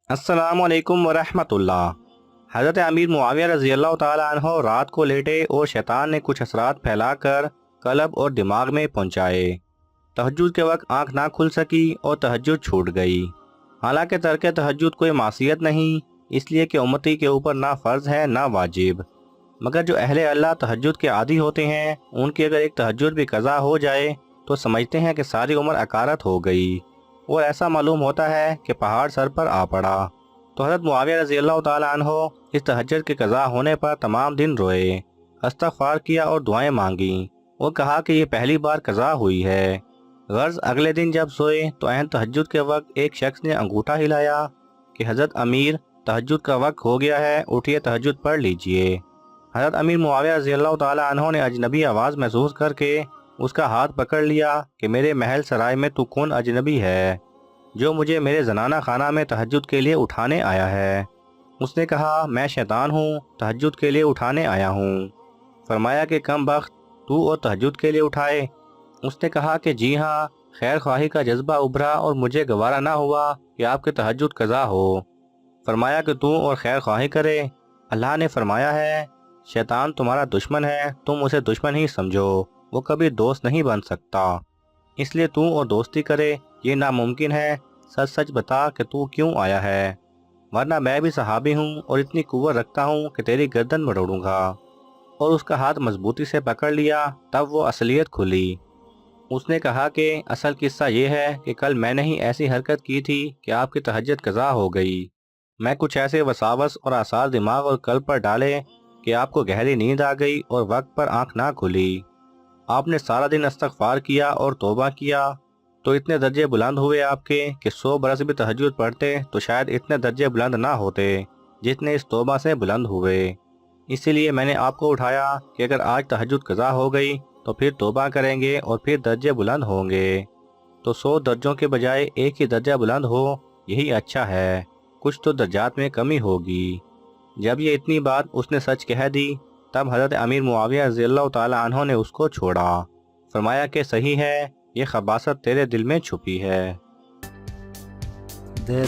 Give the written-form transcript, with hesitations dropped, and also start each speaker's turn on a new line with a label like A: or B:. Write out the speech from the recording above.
A: अस्सलाम वालेकुम वरहमतुल्लाह। हज़रत अमीर मुआविया रज़ी अल्लाह ताला अन्हो रात को लेटे और शैतान ने कुछ असरात फैलाकर कल्ब और दिमाग में पहुंचाए। तहज्जुद के वक्त आंख ना खुल सकी और तहज्जुद छूट गई। हालांकि तर्क तहज्जुद कोई मासियत नहीं, इसलिए कि उम्मती के ऊपर ना फ़र्ज़ है ना वाजिब। मगर जो अहले अल्लाह तहज्जुद के आदी होते हैं, उनकी अगर एक तहज्जुद भी कज़ा हो जाए तो समझते हैं कि सारी उम्र अकारत हो गई और ऐसा मालूम होता है कि पहाड़ सर पर आ पड़ा। तो हज़रत मुआविया रज़ी अल्लाह ताला अन्हो इस तहज्जुद के कज़ा होने पर तमाम दिन रोए, इस्तग़फ़ार किया और दुआएं मांगी और कहा कि ये पहली बार कज़ा हुई है। गर्ज़ अगले दिन जब सोए तो ऐन तहज्जुद के वक्त एक शख्स ने अंगूठा हिलाया कि हज़रत अमीर, तहज्जुद का वक्त हो गया है, उठिए तहज्जुद पढ़ लीजिए। हज़रत अमीर मुआविया रज़ी अल्लाह ताला अन्हो ने अजनबी आवाज़ महसूस करके उसका हाथ पकड़ लिया कि मेरे महल सराय में तू कौन अजनबी है जो मुझे मेरे जनाना खाना में तहज्जुद के लिए उठाने आया है। उसने कहा, मैं शैतान हूँ, तहज्जुद के लिए उठाने आया हूँ। फरमाया कि कम बख्त, तू और तहज्जुद के लिए उठाए। उसने कहा कि जी हाँ, खैर ख्वाही का जज्बा उभरा और मुझे गवारा ना हुआ कि आपके तहज्जुद कज़ा हो। फरमाया कि तू और खैर ख्वाही करे। अल्लाह ने फरमाया है, शैतान तुम्हारा दुश्मन है, तुम उसे दुश्मन ही समझो, वो कभी दोस्त नहीं बन सकता। इसलिए तू और दोस्ती करे, ये नामुमकिन है। सच सच बता कि तू क्यों आया है, वरना मैं भी सहाबी हूँ और इतनी कुव्वत रखता हूँ कि तेरी गर्दन मरोड़ूंगा। और उसका हाथ मजबूती से पकड़ लिया, तब वो असलियत खुली। उसने कहा कि असल किस्सा ये है कि कल मैंने ही ऐसी हरकत की थी कि आपकी तहज्जुद कज़ा हो गई। मैं कुछ ऐसे वसावस और आसार दिमाग और कल्ब पर डाले कि आपको गहरी नींद आ गई और वक्त पर आंख ना खुली। आपने सारा दिन इस्तग़फ़ार किया और तौबा किया तो इतने दर्जे बुलंद हुए आपके कि 100 बरस भी तहज्जुद पढ़ते तो शायद इतने दर्जे बुलंद ना होते जितने इस तौबा से बुलंद हुए। इसीलिए मैंने आपको उठाया कि अगर आज तहज्जुद कज़ा हो गई तो फिर तौबा करेंगे और फिर दर्जे बुलंद होंगे। तो 100 दर्जों के बजाय एक ही दर्जा बुलंद हो, यही अच्छा है। कुछ तो दर्जात में कमी होगी। जब ये इतनी बात उसने सच कह दी, तब हज़रत अमीर मुआविया रज़ियल्लाहु ताला अन्हो ने उसको छोड़ा। फरमाया कि सही है, ये खबासत तेरे दिल में छुपी है।
B: The